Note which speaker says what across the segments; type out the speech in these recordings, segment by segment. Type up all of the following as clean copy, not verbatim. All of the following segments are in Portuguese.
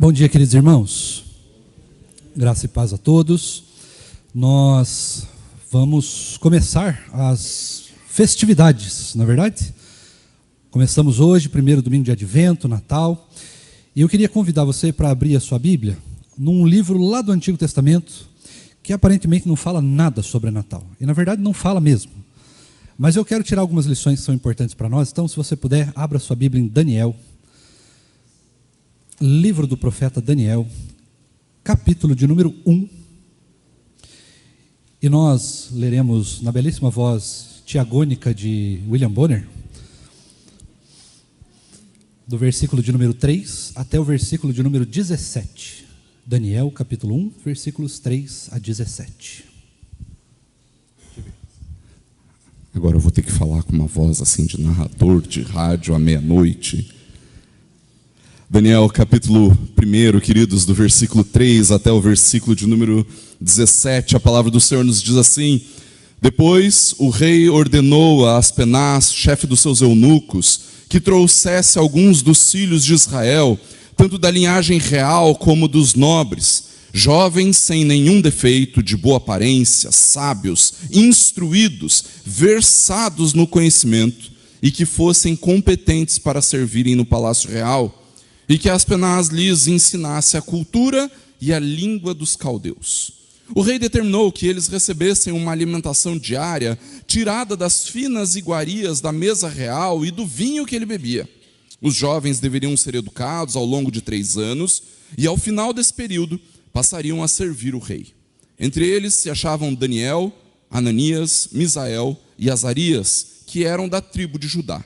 Speaker 1: Bom dia, queridos irmãos. Graça e paz a todos. Nós vamos começar as festividades, não é verdade? Começamos hoje, primeiro domingo de Advento, Natal. E eu queria convidar você para abrir a sua Bíblia num livro lá do Antigo Testamento, que aparentemente não fala nada sobre Natal. E na verdade não fala mesmo. Mas eu quero tirar algumas lições que são importantes para nós. Então, se você puder, abra a sua Bíblia em Daniel. Livro do profeta Daniel, capítulo de número 1. E nós leremos na belíssima voz tiagônica de William Bonner, do versículo de número 3 até o versículo de número 17. Daniel, capítulo 1, versículos 3 a 17.
Speaker 2: Agora eu vou ter que falar com uma voz assim de narrador de rádio à meia-noite. Daniel, capítulo 1, queridos, do versículo 3 até o versículo de número 17, a palavra do Senhor nos diz assim: Depois o rei ordenou a Aspenaz, chefe dos seus eunucos, que trouxesse alguns dos filhos de Israel, tanto da linhagem real como dos nobres, jovens sem nenhum defeito, de boa aparência, sábios, instruídos, versados no conhecimento, e que fossem competentes para servirem no palácio real, e que Aspenaz lhes ensinasse a cultura e a língua dos caldeus. O rei determinou que eles recebessem uma alimentação diária tirada das finas iguarias da mesa real e do vinho que ele bebia. Os jovens deveriam ser educados ao longo de 3 anos e, ao final desse período, passariam a servir o rei. Entre eles se achavam Daniel, Ananias, Misael e Azarias, que eram da tribo de Judá.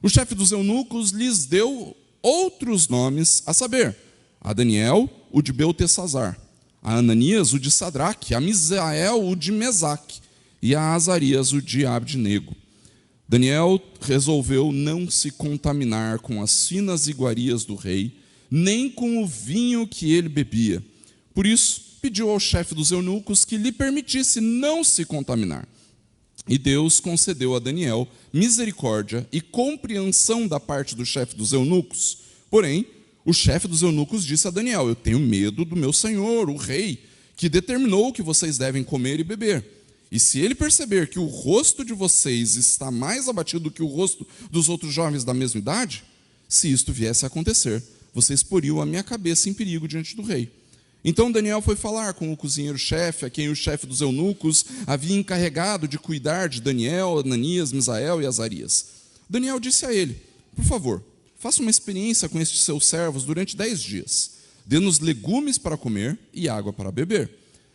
Speaker 2: O chefe dos eunucos lhes deu outros nomes, a saber, a Daniel, o de Beltesazar, a Ananias, o de Sadraque, a Misael, o de Mesaque, e a Azarias, o de Abdenego. Daniel resolveu não se contaminar com as finas iguarias do rei, nem com o vinho que ele bebia. Por isso, pediu ao chefe dos eunucos que lhe permitisse não se contaminar. E Deus concedeu a Daniel misericórdia e compreensão da parte do chefe dos eunucos. Porém, o chefe dos eunucos disse a Daniel: Eu tenho medo do meu senhor, o rei, que determinou o que vocês devem comer e beber. E se ele perceber que o rosto de vocês está mais abatido do que o rosto dos outros jovens da mesma idade, se isto viesse a acontecer, vocês poriam a minha cabeça em perigo diante do rei. Então Daniel foi falar com o cozinheiro-chefe, a quem o chefe dos eunucos havia encarregado de cuidar de Daniel, Ananias, Misael e Azarias. Daniel disse a ele: Por favor, faça uma experiência com estes seus servos durante 10 dias. Dê-nos legumes para comer e água para beber.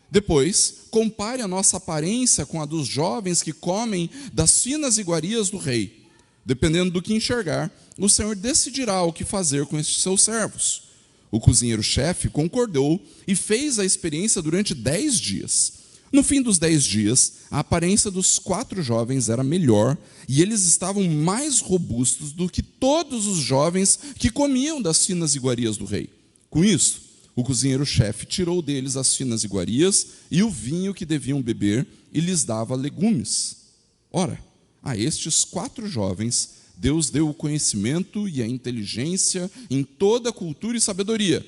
Speaker 2: Depois, compare a nossa aparência com a dos jovens que comem das finas iguarias do rei. Dependendo do que enxergar, o Senhor decidirá o que fazer com estes seus servos. O cozinheiro-chefe concordou e fez a experiência durante 10 dias. No fim dos 10 dias, a aparência dos 4 jovens era melhor e eles estavam mais robustos do que todos os jovens que comiam das finas iguarias do rei. Com isso, o cozinheiro-chefe tirou deles as finas iguarias e o vinho que deviam beber e lhes dava legumes. Ora, a estes 4 jovens Deus deu o conhecimento e a inteligência em toda a cultura e sabedoria,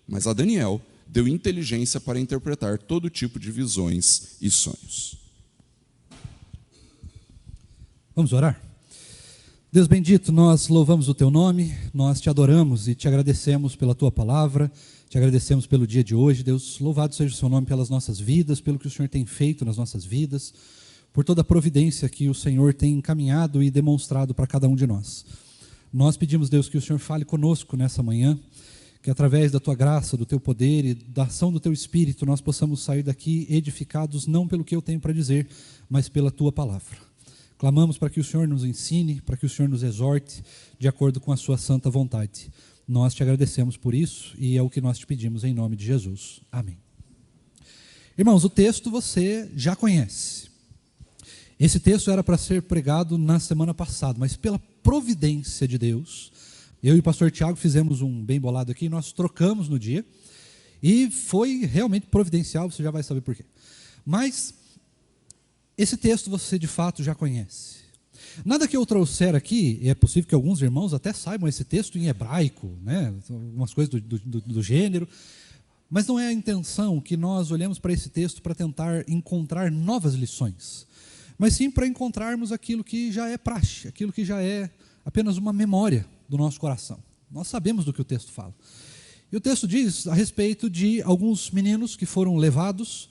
Speaker 2: mas a Daniel deu inteligência para interpretar todo tipo de visões e sonhos.
Speaker 1: Vamos orar? Deus bendito, nós louvamos o teu nome, nós te adoramos e te agradecemos pela tua palavra, te agradecemos pelo dia de hoje. Deus, louvado seja o seu nome pelas nossas vidas, pelo que o Senhor tem feito nas nossas vidas, por toda a providência que o Senhor tem encaminhado e demonstrado para cada um de nós. Nós pedimos, Deus, que o Senhor fale conosco nessa manhã, que através da tua graça, do teu poder e da ação do teu Espírito, nós possamos sair daqui edificados, não pelo que eu tenho para dizer, mas pela tua palavra. Clamamos para que o Senhor nos ensine, para que o Senhor nos exorte, de acordo com a sua santa vontade. Nós te agradecemos por isso e é o que nós te pedimos em nome de Jesus. Amém. Irmãos, o texto você já conhece. Esse texto era para ser pregado na semana passada, mas pela providência de Deus, eu e o pastor Tiago fizemos um bem bolado aqui, nós trocamos no dia, e foi realmente providencial, você já vai saber por quê. Mas esse texto você de fato já conhece. Nada que eu trouxer aqui, e é possível que alguns irmãos até saibam esse texto em hebraico, né? Algumas coisas do gênero, mas não é a intenção que nós olhemos para esse texto para tentar encontrar novas lições, mas sim para encontrarmos aquilo que já é praxe, aquilo que já é apenas uma memória do nosso coração. Nós sabemos do que o texto fala. E o texto diz a respeito de alguns meninos que foram levados,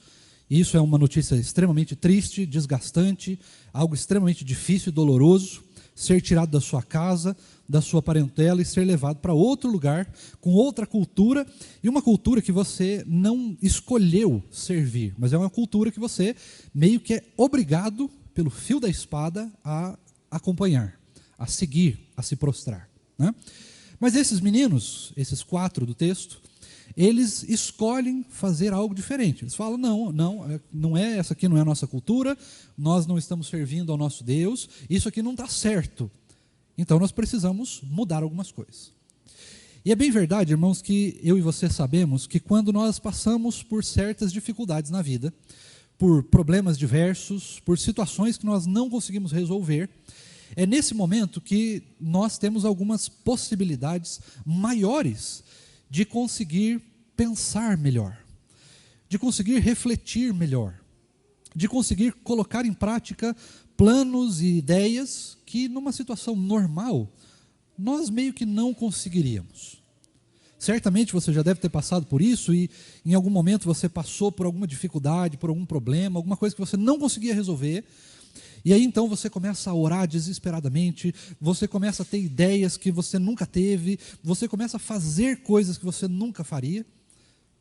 Speaker 1: e isso é uma notícia extremamente triste, desgastante, algo extremamente difícil e doloroso, ser tirado da sua casa, da sua parentela e ser levado para outro lugar, com outra cultura, e uma cultura que você não escolheu servir, mas é uma cultura que você meio que é obrigado, pelo fio da espada, a acompanhar, a seguir, a se prostrar, né? Mas esses meninos, esses 4 do texto, eles escolhem fazer algo diferente. Eles falam, não é, essa aqui não é a nossa cultura, nós não estamos servindo ao nosso Deus, isso aqui não está certo. Então nós precisamos mudar algumas coisas. E é bem verdade, irmãos, que eu e você sabemos que quando nós passamos por certas dificuldades na vida, por problemas diversos, por situações que nós não conseguimos resolver, é nesse momento que nós temos algumas possibilidades maiores de conseguir pensar melhor, de conseguir refletir melhor, de conseguir colocar em prática planos e ideias que numa situação normal nós meio que não conseguiríamos. Certamente você já deve ter passado por isso e em algum momento você passou por alguma dificuldade, por algum problema, alguma coisa que você não conseguia resolver. E aí então você começa a orar desesperadamente, você começa a ter ideias que você nunca teve, você começa a fazer coisas que você nunca faria,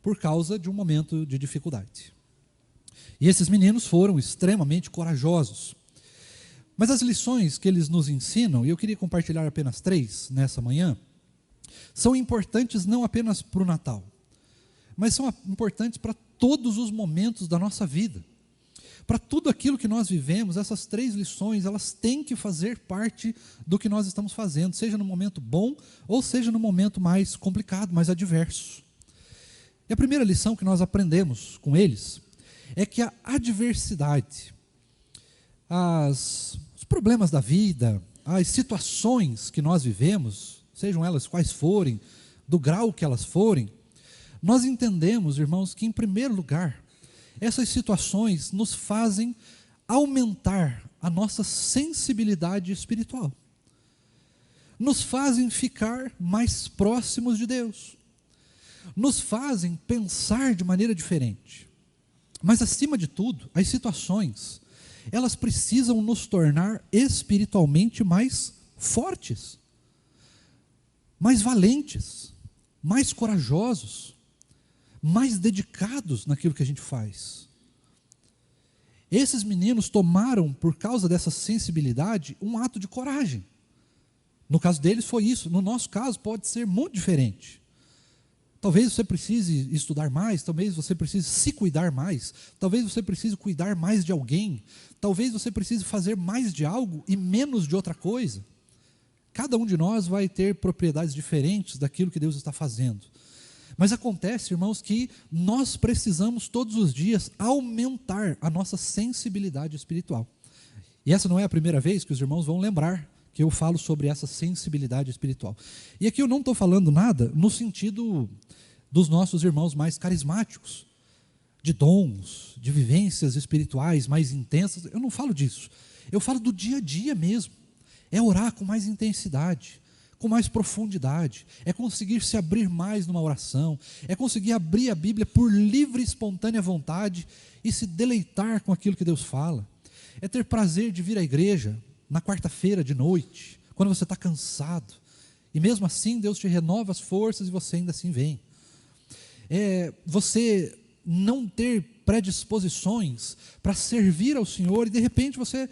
Speaker 1: por causa de um momento de dificuldade. E esses meninos foram extremamente corajosos. Mas as lições que eles nos ensinam, e eu queria compartilhar apenas 3 nessa manhã, são importantes não apenas para o Natal, mas são importantes para todos os momentos da nossa vida. Para tudo aquilo que nós vivemos, essas 3 lições, elas têm que fazer parte do que nós estamos fazendo, seja no momento bom, ou seja no momento mais complicado, mais adverso. E a primeira lição que nós aprendemos com eles, é que a adversidade, os problemas da vida, as situações que nós vivemos, sejam elas quais forem, do grau que elas forem, nós entendemos, irmãos, que em primeiro lugar, essas situações nos fazem aumentar a nossa sensibilidade espiritual. Nos fazem ficar mais próximos de Deus. Nos fazem pensar de maneira diferente. Mas, acima de tudo, as situações, elas precisam nos tornar espiritualmente mais fortes, mais valentes, mais corajosos, mais dedicados naquilo que a gente faz. Esses meninos tomaram, por causa dessa sensibilidade, um ato de coragem. No caso deles foi isso, no nosso caso pode ser muito diferente. Talvez você precise estudar mais, talvez você precise se cuidar mais, talvez você precise cuidar mais de alguém, talvez você precise fazer mais de algo e menos de outra coisa. Cada um de nós vai ter propriedades diferentes daquilo que Deus está fazendo. Mas acontece, irmãos, que nós precisamos todos os dias aumentar a nossa sensibilidade espiritual. E essa não é a primeira vez que os irmãos vão lembrar que eu falo sobre essa sensibilidade espiritual. E aqui eu não estou falando nada no sentido dos nossos irmãos mais carismáticos, de dons, de vivências espirituais mais intensas. Eu não falo disso. Eu falo do dia a dia mesmo. É orar com mais intensidade, com mais profundidade, é conseguir se abrir mais numa oração, é conseguir abrir a Bíblia por livre e espontânea vontade e se deleitar com aquilo que Deus fala. É ter prazer de vir à igreja na quarta-feira de noite, quando você está cansado, e mesmo assim Deus te renova as forças e você ainda assim vem. É você não ter predisposições para servir ao Senhor e de repente você,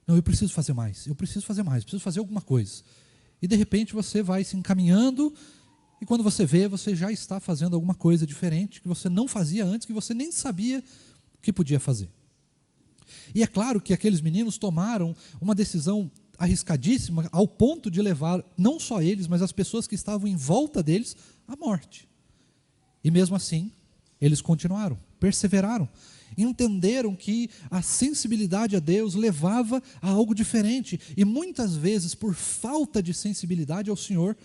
Speaker 1: não, eu preciso fazer mais, preciso fazer alguma coisa. E de repente você vai se encaminhando e quando você vê, você já está fazendo alguma coisa diferente que você não fazia antes, que você nem sabia que podia fazer. E é claro que aqueles meninos tomaram uma decisão arriscadíssima ao ponto de levar não só eles, mas as pessoas que estavam em volta deles à morte. E mesmo assim, eles continuaram, perseveraram. entenderam que a sensibilidade a Deus levava a algo diferente, e muitas vezes, por falta de sensibilidade ao Senhor,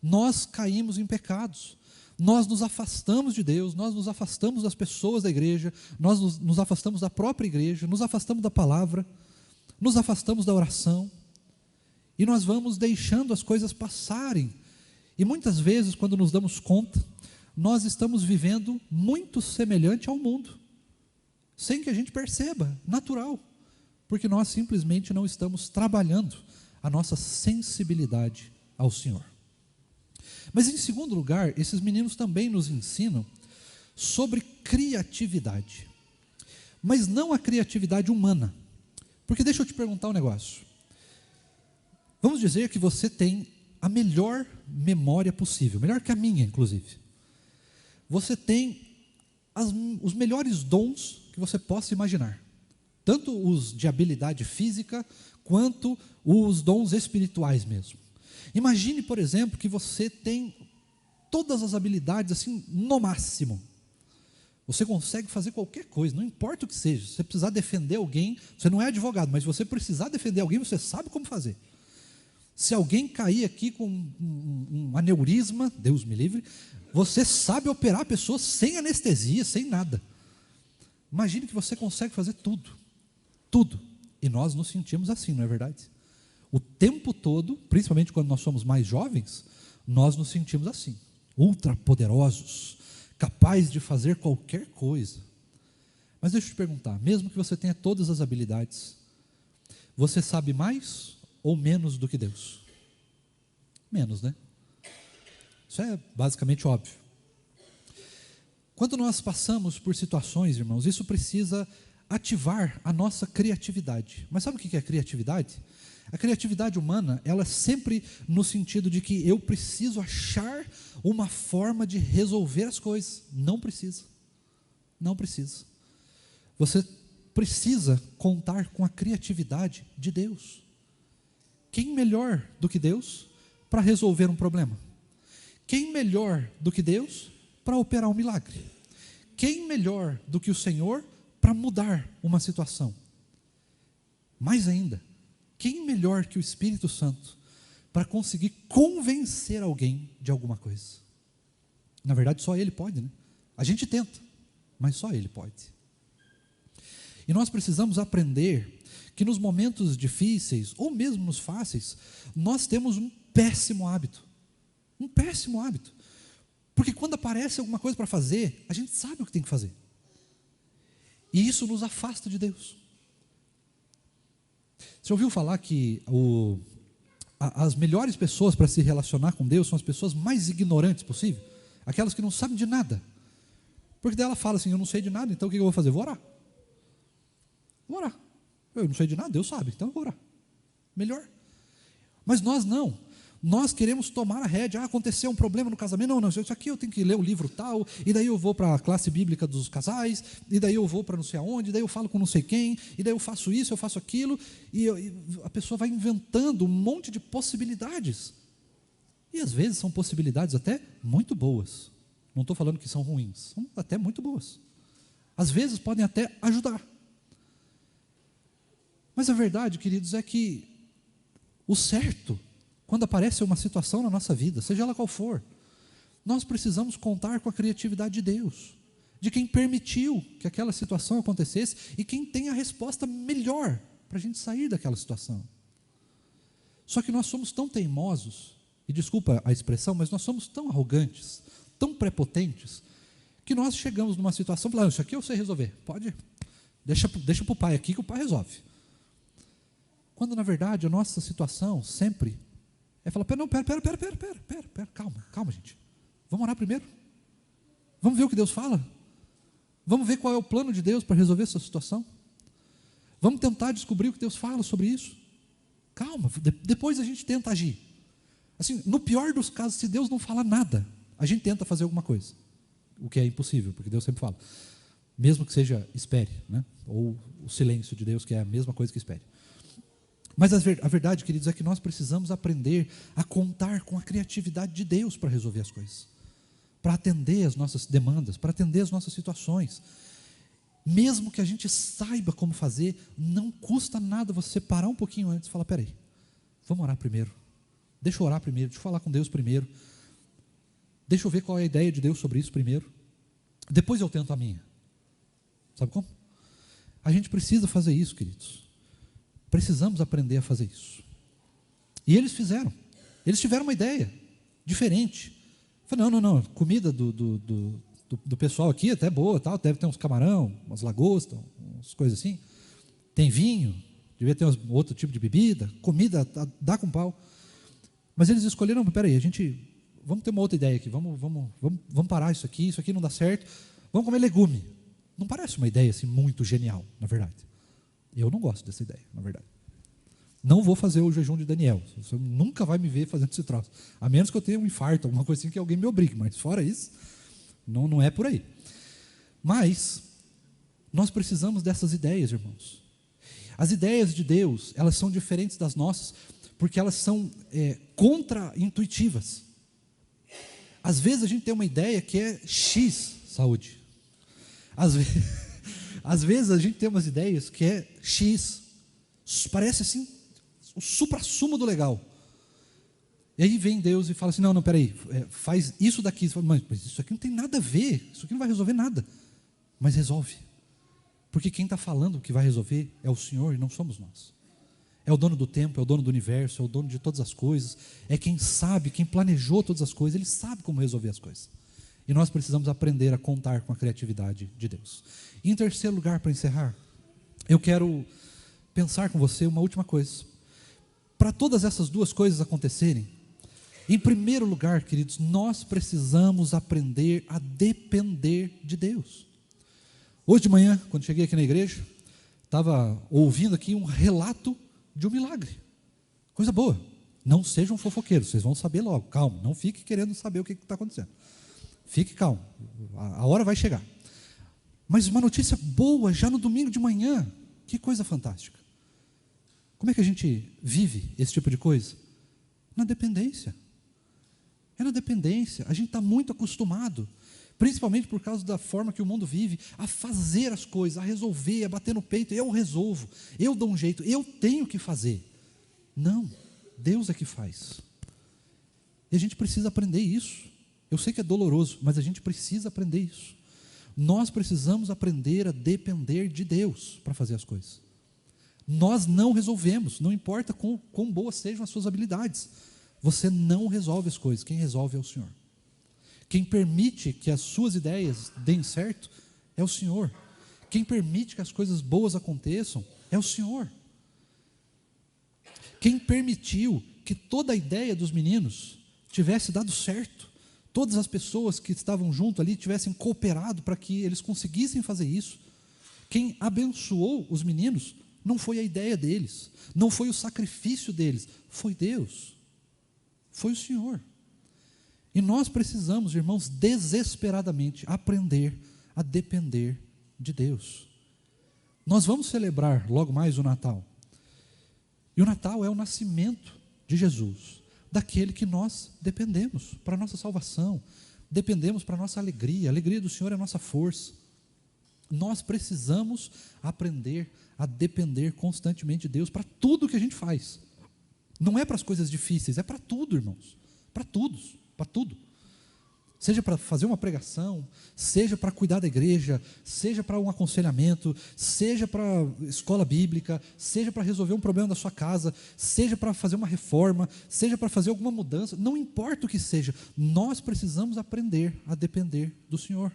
Speaker 1: nós caímos em pecados, nós nos afastamos de Deus, nós nos afastamos das pessoas da igreja, nós nos afastamos da própria igreja, nos afastamos da palavra, nos afastamos da oração, e nós vamos deixando as coisas passarem, e muitas vezes, quando nos damos conta, nós estamos vivendo muito semelhante ao mundo, sem que a gente perceba, natural, porque nós simplesmente não estamos trabalhando a nossa sensibilidade ao Senhor. Mas em segundo lugar, esses meninos também nos ensinam sobre criatividade, mas não a criatividade humana, porque deixa eu te perguntar um negócio. Vamos dizer que você tem a melhor memória possível, melhor que a minha, inclusive. Você tem os melhores dons que você possa imaginar, tanto os de habilidade física, quanto os dons espirituais mesmo. Imagine, por exemplo, que você tem todas as habilidades assim, no máximo. Você consegue fazer qualquer coisa, não importa o que seja. Se você precisar defender alguém, você não é advogado, mas se você precisar defender alguém, você sabe como fazer. Se alguém cair aqui com um aneurisma, Deus me livre, você sabe operar a pessoa sem anestesia, sem nada. Imagine que você consegue fazer tudo, tudo. E nós nos sentimos assim, não é verdade? O tempo todo, principalmente quando nós somos mais jovens, nós nos sentimos assim, ultrapoderosos, capazes de fazer qualquer coisa. Mas deixa eu te perguntar, mesmo que você tenha todas as habilidades, você sabe mais ou menos do que Deus? Menos, né? Isso é basicamente óbvio. Quando nós passamos por situações, irmãos, isso precisa ativar a nossa criatividade. Mas sabe o que é criatividade? A criatividade humana, ela é sempre no sentido de que eu preciso achar uma forma de resolver as coisas. Não precisa. Não precisa. Você precisa contar com a criatividade de Deus. Quem melhor do que Deus para resolver um problema? Quem melhor do que Deus para operar um milagre? Quem melhor do que o Senhor para mudar uma situação? Mais ainda, quem melhor que o Espírito Santo para conseguir convencer alguém de alguma coisa? Na verdade, só Ele pode, né? A gente tenta, mas só Ele pode. E nós precisamos aprender que nos momentos difíceis, ou mesmo nos fáceis, nós temos um péssimo hábito. Um péssimo hábito. Porque quando aparece alguma coisa para fazer, a gente sabe o que tem que fazer. E isso nos afasta de Deus. Você ouviu falar que as melhores pessoas para se relacionar com Deus são as pessoas mais ignorantes possível? Aquelas que não sabem de nada. Porque daí ela fala assim, eu não sei de nada, então o que eu vou fazer? Vou orar. Vou orar. Eu não sei de nada, Deus sabe, então eu vou orar. Melhor. Mas nós não. Nós queremos tomar a rédea. Aconteceu um problema no casamento. Não, isso aqui eu tenho que ler o livro tal, e daí eu vou para a classe bíblica dos casais, e daí eu vou para não sei aonde, e daí eu falo com não sei quem, e daí eu faço isso, eu faço aquilo, e a pessoa vai inventando um monte de possibilidades. E às vezes são possibilidades até muito boas. Não estou falando que são ruins, são até muito boas. Às vezes podem até ajudar. Mas a verdade, queridos, é que o certo, quando aparece uma situação na nossa vida, seja ela qual for, nós precisamos contar com a criatividade de Deus, de quem permitiu que aquela situação acontecesse e quem tem a resposta melhor para a gente sair daquela situação. Só que nós somos tão teimosos, e desculpa a expressão, mas nós somos tão arrogantes, tão prepotentes, que nós chegamos numa situação e falamos, isso aqui eu sei resolver, pode, deixa para o pai aqui que o pai resolve. Quando na verdade a nossa situação sempre é falar, pera, calma gente, vamos orar primeiro, vamos ver o que Deus fala, vamos ver qual é o plano de Deus para resolver essa situação, vamos tentar descobrir o que Deus fala sobre isso, calma, depois a gente tenta agir. Assim, no pior dos casos, se Deus não falar nada, a gente tenta fazer alguma coisa, o que é impossível, porque Deus sempre fala, mesmo que seja espere, né? Ou o silêncio de Deus, que é a mesma coisa que espere. Mas a verdade, queridos, é que nós precisamos aprender a contar com a criatividade de Deus para resolver as coisas, para atender as nossas demandas, para atender as nossas situações. mesmo que a gente saiba como fazer, não custa nada você parar um pouquinho antes e falar: peraí, vamos orar primeiro, deixa eu orar primeiro, deixa eu falar com Deus primeiro, deixa eu ver qual é a ideia de Deus sobre isso primeiro, depois eu tento a minha. Sabe como? A gente precisa fazer isso, queridos. Precisamos aprender a fazer isso. E eles fizeram. Eles tiveram uma ideia diferente. Falei: não, comida do pessoal aqui é até boa, tal, deve ter uns camarão, umas lagostas, umas coisas assim. Tem vinho, devia ter outro tipo de bebida, comida dá com pau. Mas eles escolheram: peraí, vamos ter uma outra ideia aqui, vamos parar isso aqui não dá certo, vamos comer legume. Não parece uma ideia assim muito genial, na verdade. Eu não gosto dessa ideia, na verdade. Não vou fazer o jejum de Daniel. Você nunca vai me ver fazendo esse troço. A menos que eu tenha um infarto, alguma coisa assim que alguém me obrigue. Mas fora isso, não é por aí. Mas nós precisamos dessas ideias, irmãos. As ideias de Deus, elas são diferentes das nossas, porque elas são contra-intuitivas. Às vezes a gente tem uma ideia que é X, saúde. Às vezes a gente tem umas ideias que é X, parece assim o supra-sumo do legal. E aí vem Deus e fala assim: não, peraí, faz isso daqui. Você fala: mas isso aqui não tem nada a ver, isso aqui não vai resolver nada. Mas resolve, porque quem está falando que vai resolver é o Senhor e não somos nós. É o dono do tempo, é o dono do universo, é o dono de todas as coisas, é quem sabe, quem planejou todas as coisas, ele sabe como resolver as coisas. E nós precisamos aprender a contar com a criatividade de Deus. E em terceiro lugar, para encerrar, eu quero pensar com você uma última coisa. Para todas essas duas coisas acontecerem, em primeiro lugar, queridos, nós precisamos aprender a depender de Deus. Hoje de manhã, quando cheguei aqui na igreja, estava ouvindo aqui um relato de um milagre. Coisa boa. Não sejam fofoqueiros, vocês vão saber logo. Calma, não fique querendo saber o que está acontecendo. Fique calmo, a hora vai chegar. Mas uma notícia boa já no domingo de manhã, que coisa fantástica. Como é que a gente vive esse tipo de coisa? Na dependência. É na dependência. A gente está muito acostumado, principalmente por causa da forma que o mundo vive, a fazer as coisas, a resolver, a bater no peito. Eu resolvo, eu dou um jeito, eu tenho que fazer. Não, Deus é que faz. E a gente precisa aprender isso. Eu sei que é doloroso, mas a gente precisa aprender isso. Nós precisamos aprender a depender de Deus para fazer as coisas. Nós não resolvemos, não importa quão boas sejam as suas habilidades. Você não resolve as coisas, quem resolve é o Senhor. Quem permite que as suas ideias deem certo é o Senhor. Quem permite que as coisas boas aconteçam é o Senhor. Quem permitiu que toda a ideia dos meninos tivesse dado certo, todas as pessoas que estavam junto ali tivessem cooperado para que eles conseguissem fazer isso. Quem abençoou os meninos não foi a ideia deles, não foi o sacrifício deles, foi Deus, foi o Senhor. E nós precisamos, irmãos, desesperadamente aprender a depender de Deus. Nós vamos celebrar logo mais o Natal. E o Natal é o nascimento de Jesus, daquele que nós dependemos para a nossa salvação, dependemos para a nossa alegria. A alegria do Senhor é a nossa força. Nós precisamos aprender a depender constantemente de Deus para tudo que a gente faz. Não é para as coisas difíceis, é para tudo, irmãos. Para tudo. Seja para fazer uma pregação, seja para cuidar da igreja, seja para um aconselhamento, seja para escola bíblica, seja para resolver um problema da sua casa, seja para fazer uma reforma, seja para fazer alguma mudança, não importa o que seja, nós precisamos aprender a depender do Senhor.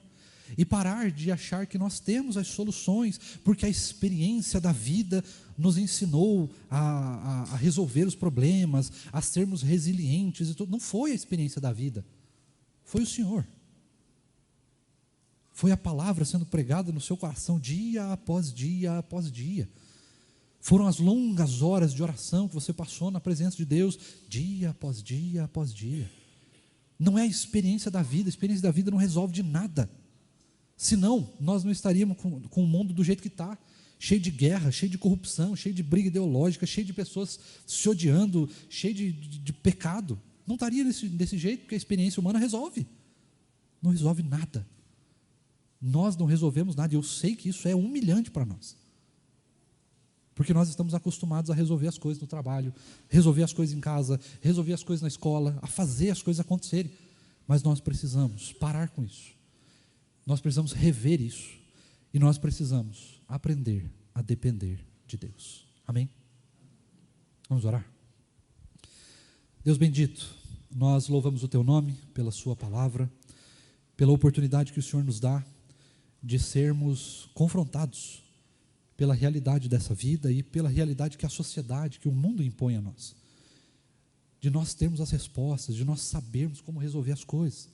Speaker 1: E parar de achar que nós temos as soluções, porque a experiência da vida nos ensinou a resolver os problemas, a sermos resilientes e tudo. Não foi a experiência da vida, foi o Senhor. Foi a palavra sendo pregada no seu coração dia após dia após dia. Foram as longas horas de oração que você passou na presença de Deus, dia após dia após dia. Não é a experiência da vida não resolve de nada. Senão, nós não estaríamos com o mundo do jeito que está, cheio de guerra, cheio de corrupção, cheio de briga ideológica, cheio de pessoas se odiando, cheio de pecado. Não estaria desse jeito, porque a experiência humana resolve. Não resolve nada. Nós não resolvemos nada, e eu sei que isso é humilhante para nós. Porque nós estamos acostumados a resolver as coisas no trabalho, resolver as coisas em casa, resolver as coisas na escola, a fazer as coisas acontecerem. Mas nós precisamos parar com isso. Nós precisamos rever isso. E nós precisamos aprender a depender de Deus. Amém? Vamos orar? Deus bendito, nós louvamos o Teu nome pela Sua palavra, pela oportunidade que o Senhor nos dá de sermos confrontados pela realidade dessa vida e pela realidade que a sociedade, que o mundo impõe a nós. De nós termos as respostas, de nós sabermos como resolver as coisas.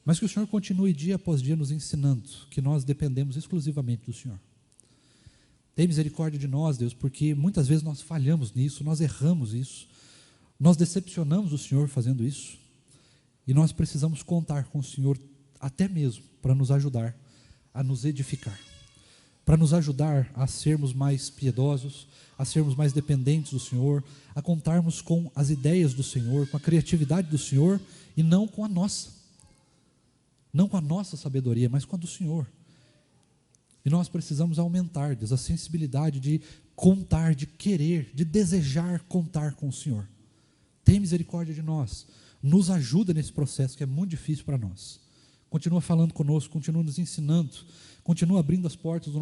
Speaker 1: Mas que o Senhor continue dia após dia nos ensinando que nós dependemos exclusivamente do Senhor. Tem misericórdia de nós, Deus, porque muitas vezes nós falhamos nisso, nós erramos isso, nós decepcionamos o Senhor fazendo isso, e nós precisamos contar com o Senhor até mesmo para nos ajudar a nos edificar, para nos ajudar a sermos mais piedosos, a sermos mais dependentes do Senhor, a contarmos com as ideias do Senhor, com a criatividade do Senhor, e não com a nossa. Não com a nossa sabedoria, mas com a do Senhor. E nós precisamos aumentar, Deus, a sensibilidade de contar, de querer, de desejar contar com o Senhor. Tem misericórdia de nós. Nos ajuda nesse processo que é muito difícil para nós. Continua falando conosco, continua nos ensinando, continua abrindo as portas do